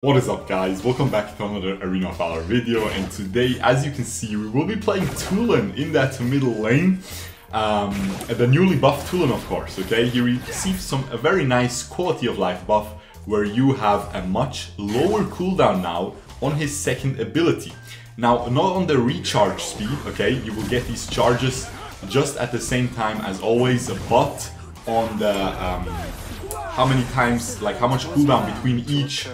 What is up, guys? Welcome back to another Arena of Valor video, and today, as you can see, we will be playing Tulen in that middle lane. The newly buffed Tulen, of course, okay? He received a very nice quality of life buff where you have a much lower cooldown now on his second ability. Now, not on the recharge speed, okay? You will get these charges just at the same time as always, but on the how many times, like how much cooldown between each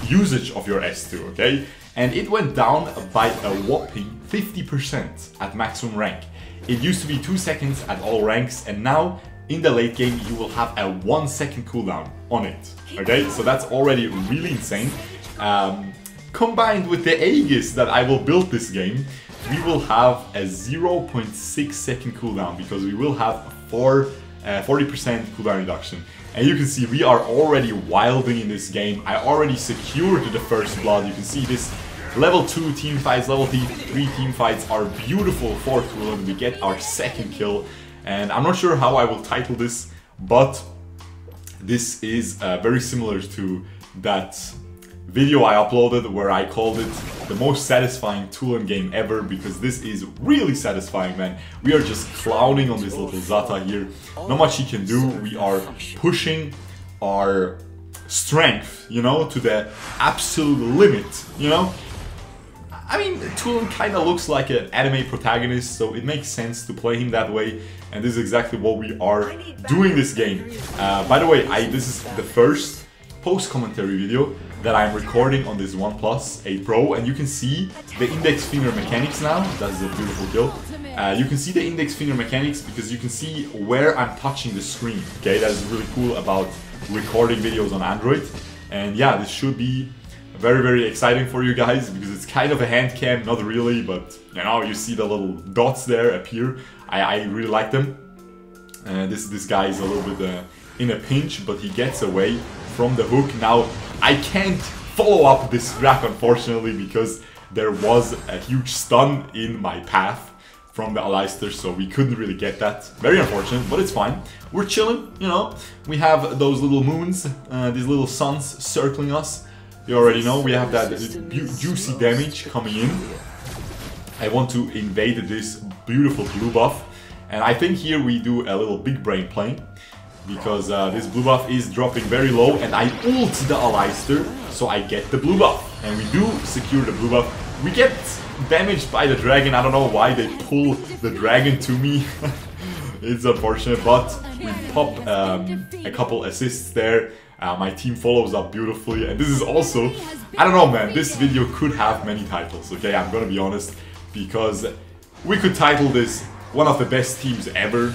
usage of your S2, okay? And it went down by a whopping 50% at maximum rank. It used to be 2 seconds at all ranks, and now in the late game you will have a 1 second cooldown on it, okay? So that's already really insane. Combined with the Aegis that I will build this game, we will have a 0.6 second cooldown because we will have a 40% cooldown reduction. And you can see we are already wilding in this game. I already secured the first blood. You can see this level 2 team fights, level 3 team fights are beautiful for Tulen. We get our second kill. And I'm not sure how I will title this, but this is very similar to that video I uploaded where I called it the most satisfying Tulen game ever, because this is really satisfying, man. We are just clowning on this little Zata here. Not much he can do. We are pushing our strength, you know, to the absolute limit, you know. I mean, Tulen kind of looks like an anime protagonist, so it makes sense to play him that way, and this is exactly what we are doing this game. By the way, this is the first post-commentary video that I'm recording on this OnePlus 8 Pro, and you can see the index finger mechanics now. That's a beautiful kill. You can see the index finger mechanics because you can see where I'm touching the screen, okay? That is really cool about recording videos on Android. And yeah, this should be very, very exciting for you guys because it's kind of a hand cam, not really, but you know, you see the little dots there appear. I really like them. This guy is a little bit in a pinch, but he gets away from the hook. Now, I can't follow up this rack, unfortunately, because there was a huge stun in my path from the Aleister, so we couldn't really get that. Very unfortunate, but it's fine. We're chilling, you know. We have those little moons, these little suns circling us. You already know, we have that juicy damage coming in. I want to invade this beautiful blue buff, and I think here we do a little big brain play, because this blue buff is dropping very low, and I ult the Aleister, so I get the blue buff. And we do secure the blue buff. We get damaged by the dragon. I don't know why they pull the dragon to me. It's unfortunate, but we pop a couple assists there. My team follows up beautifully, and this is also, I don't know, man, this video could have many titles, okay? I'm gonna be honest, because we could title this one of the best teams ever.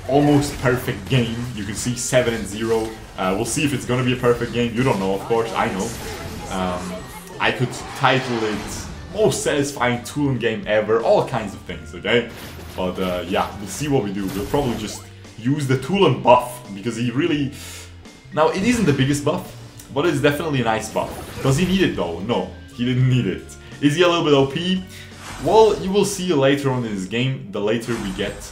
Almost perfect game. You can see 7-0. We'll see if it's gonna be a perfect game. You don't know, of course. I know. I could title it most satisfying Tulen game ever. All kinds of things, okay? But yeah, we'll see what we do. We'll probably just use the Tulen buff because he really... Now, it isn't the biggest buff, but it's definitely a nice buff. Does he need it though? No, he didn't need it. Is he a little bit OP? Well, you will see later on in this game. The later we get,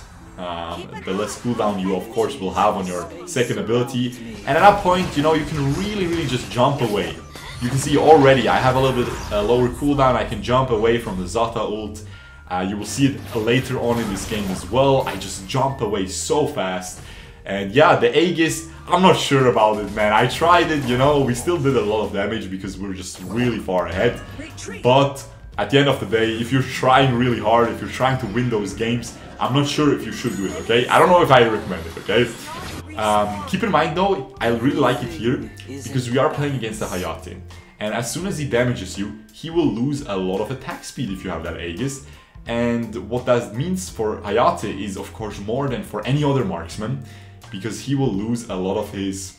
the less cooldown you of course will have on your second ability, and at that point, you know, you can really just jump away. You can see already I have a little bit lower cooldown. I can jump away from the Zata ult. You will see it later on in this game as well. I just jump away so fast. And yeah, the Aegis, I'm not sure about it, man. I tried it, you know, we still did a lot of damage because we're just really far ahead, but at the end of the day, if you're trying really hard, if you're trying to win those games, I'm not sure if you should do it, okay? I don't know if I recommend it, okay? Keep in mind though, I really like it here because we are playing against the Hayate. And as soon as he damages you, he will lose a lot of attack speed if you have that Aegis. And what that means for Hayate is of course more than for any other marksman, because he will lose a lot of his...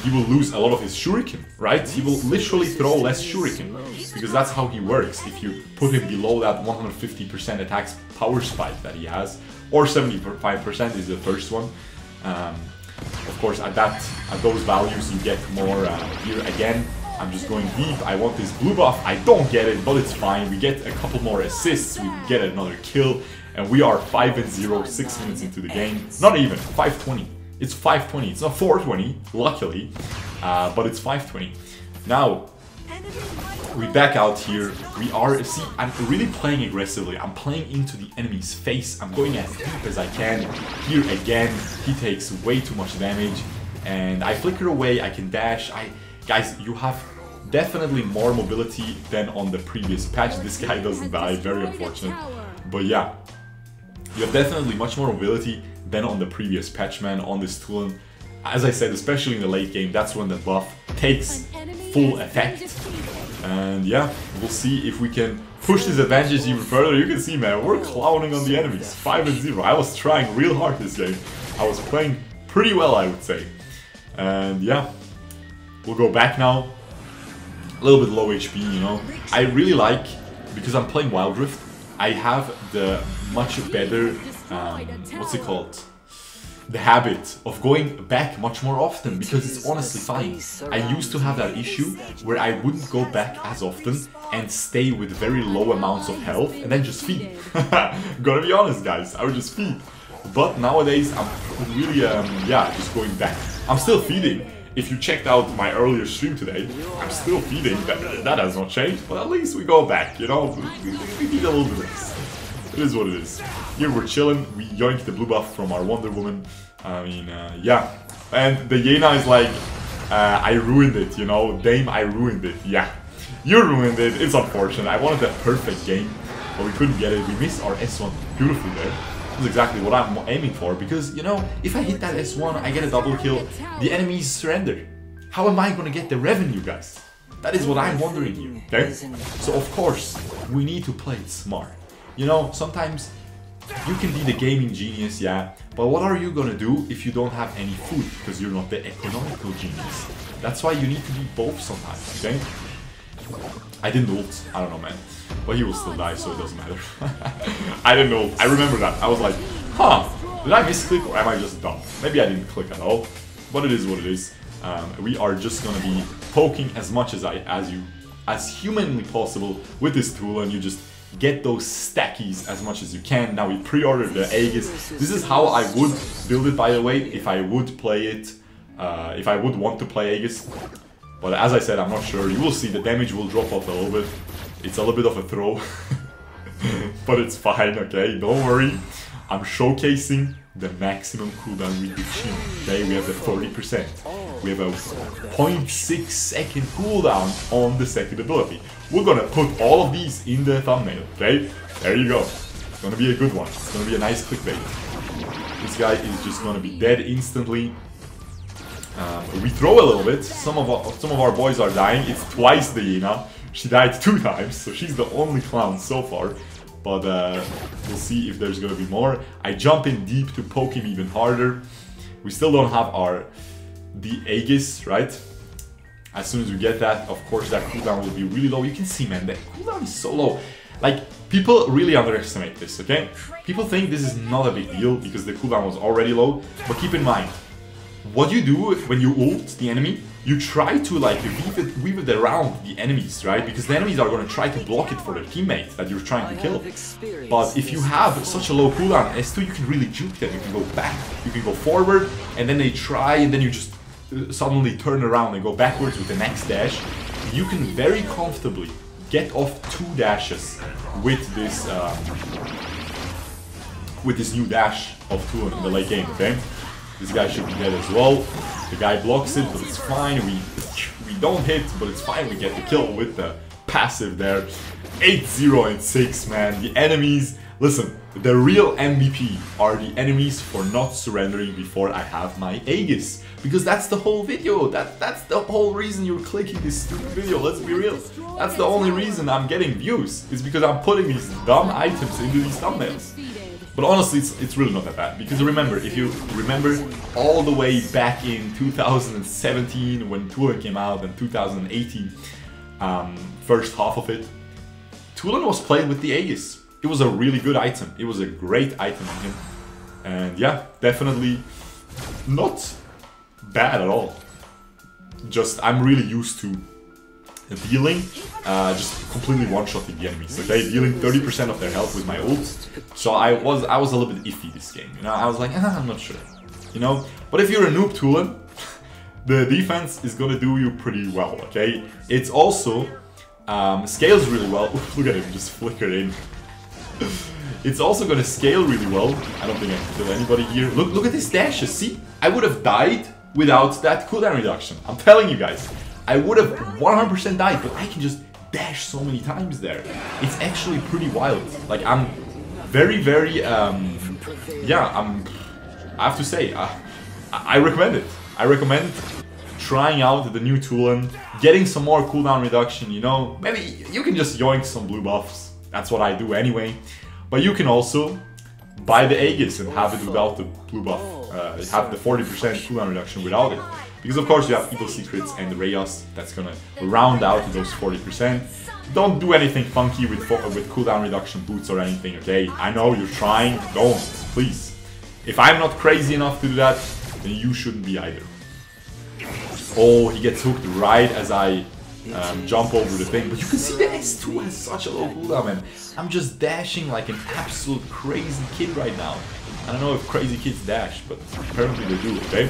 he will lose a lot of his shuriken, right? He will literally throw less shuriken, because that's how he works. If you put him below that 150% attack power spike that he has, or 75% is the first one. Of course, at those values you get more. Here again, I'm just going deep. I want this blue buff. I don't get it, but it's fine. We get a couple more assists. We get another kill, and we are 5-0, 6 minutes into the game. Not even 5:20. It's 5:20. It's not 4:20, luckily, but it's 5:20. Now, we back out here. We are, see, I'm really playing aggressively. I'm playing into the enemy's face. I'm going as deep as I can. Here again, he takes way too much damage. And I flicker away, I can dash. Guys, you have definitely more mobility than on the previous patch. This guy doesn't die, very unfortunate. But yeah, you have definitely much more mobility than on the previous patch, man, on this Tulen. As I said, especially in the late game, that's when the buff takes full effect. And yeah, we'll see if we can push these advantages even further. You can see, man, we're clowning on the enemies. 5-0. I was trying real hard this game. I was playing pretty well, I would say. And yeah, we'll go back now. A little bit low HP, you know. I really like, because I'm playing Wild Rift, I have the much better, what's it called? The habit of going back much more often, because it's honestly fine. I used to have that issue where I wouldn't go back as often and stay with very low amounts of health and then just feed. Gotta be honest, guys, I would just feed. But nowadays I'm really, yeah, just going back. I'm still feeding. If you checked out my earlier stream today, I'm still feeding. That has not changed, but at least we go back, you know? We need a little bit of this. It is what it is. Here we're chilling. We yoinked the blue buff from our Wonder Woman. I mean, yeah. And the Yena is like, I ruined it, you know? Dame, I ruined it. Yeah. You ruined it. It's unfortunate. I wanted the perfect game, but we couldn't get it. We missed our S1 beautifully there. That's exactly what I'm aiming for, because, you know, if I hit that S1, I get a double kill, the enemies surrender. How am I gonna get the revenue, guys? That is what I'm wondering here, okay? So, of course, we need to play it smart. You know, sometimes you can be the gaming genius, yeah, but what are you gonna do if you don't have any food, because you're not the economical genius? That's why you need to be both sometimes, okay? I didn't ult, I don't know, man. But he will still die, so it doesn't matter. I didn't know. I remember that. I was like, huh, did I misclick or am I just dumb? Maybe I didn't click at all. But it is what it is. We are just gonna be poking as much as humanly possible with this tool, and you just get those stackies as much as you can. Now we pre-ordered the Aegis. This is how I would build it, by the way, if I would play it, if I would want to play Aegis. But as I said, I'm not sure. You will see the damage will drop off a little bit. It's a little bit of a throw. But it's fine, okay? Don't worry. I'm showcasing the maximum cooldown with the Chin. Okay, we have the 30%. We have a 0.6 second cooldown on the second ability. We're gonna put all of these in the thumbnail, okay? There you go. It's gonna be a good one. It's gonna be a nice clickbait. This guy is just gonna be dead instantly. We throw a little bit. Some of our boys are dying. It's twice the Yena. She died 2 times, so she's the only clown so far. But we'll see if there's gonna be more. I jump in deep to poke him even harder. We still don't have the Aegis, right? As soon as we get that, of course, that cooldown will be really low. You can see, man, the cooldown is so low. Like, people really underestimate this, okay? People think this is not a big deal because the cooldown was already low. But keep in mind, what you do when you ult the enemy, you try to like weave it around the enemies, right? Because the enemies are going to try to block it for their teammate that you're trying to kill. But if you have such a low cooldown S2, you can really juke them. You can go back, you can go forward, and then they try, and then you just suddenly turn around and go backwards with the next dash. You can very comfortably get off 2 dashes with this new dash of Tulen in the late game, okay? This guy should be dead as well. The guy blocks it, but it's fine. We don't hit, but it's fine. We get the kill with the passive there. 8-0 and 6, man. The enemies... Listen, the real MVP are the enemies for not surrendering before I have my Aegis. Because that's the whole video. That's the whole reason you're clicking this stupid video. Let's be real. That's the only reason I'm getting views. It's because I'm putting these dumb items into these thumbnails. But honestly, it's really not that bad, because remember, if you remember all the way back in 2017 when Tulen came out, and 2018, first half of it, Tulen was played with the Aegis. It was a really good item. It was a great item on him. And yeah, definitely not bad at all. Just, I'm really used to dealing, just completely one-shotting the enemies, okay? Dealing 30% of their health with my ult. So I was a little bit iffy this game, you know? I was like, I'm not sure, you know? But if you're a noob Tulen, the defense is gonna do you pretty well, okay? It's also scales really well. Look at him just flicker in. It's also gonna scale really well. I don't think I can kill anybody here. Look at this dashes. See, I would have died without that cooldown reduction. I'm telling you guys, I would have 100% died, but I can just dash so many times there. It's actually pretty wild. Like, I'm very, yeah, I have to say, I recommend it. I recommend trying out the new Tulen, getting some more cooldown reduction, you know. Maybe you can just yoink some blue buffs. That's what I do anyway. But you can also buy the Aegis and have it without the blue buff. Have the 40% cooldown reduction without it. Because of course you have Evil Secrets and the Rayos that's gonna round out those 40%. Don't do anything funky with cooldown reduction boots or anything, okay? I know you're trying, don't, please. If I'm not crazy enough to do that, then you shouldn't be either. Oh, he gets hooked right as I jump over the thing. But you can see the S2 has such a low cooldown, man. I'm just dashing like an absolute crazy kid right now. I don't know if crazy kids dash, but apparently they do, okay?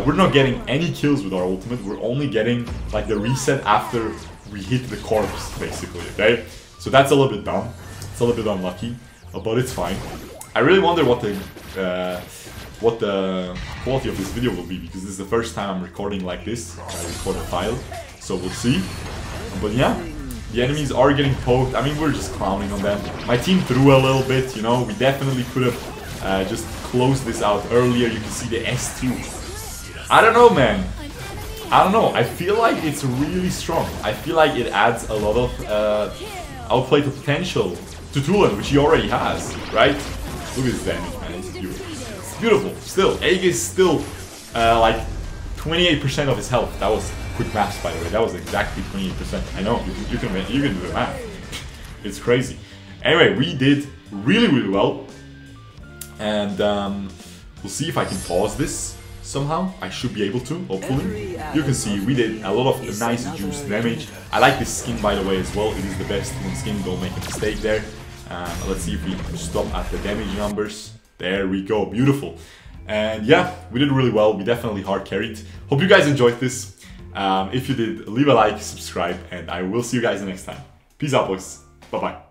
We're not getting any kills with our ultimate. We're only getting like the reset after we hit the corpse, basically, okay? So that's a little bit dumb. It's a little bit unlucky, but it's fine. I really wonder what the quality of this video will be, because this is the first time I'm recording like this. I record a file, so we'll see. But yeah, the enemies are getting poked. I mean, we're just clowning on them. My team threw a little bit, you know. We definitely could have just closed this out earlier. You can see the S2. I don't know, man. I don't know. I feel like it's really strong. I feel like it adds a lot of outplay to potential to Tulen, which he already has, right? Look at this damage, man. It's beautiful. It's beautiful. Still, Aegis still like 28% of his health. That was quick maths, by the way. That was exactly 28%. I know. You can do the math. It's crazy. Anyway, we did really well, and we'll see if I can pause this somehow. I should be able to, hopefully. You can see we did a lot of nice juice damage. I like this skin, by the way, as well. It is the best skin. Don't make a mistake there. Let's see if we stop at the damage numbers. There we go, beautiful. And yeah, we did really well. We definitely hard carried. Hope you guys enjoyed this. If you did, leave a like, subscribe, and I will see you guys next time. Peace out, boys. Bye bye.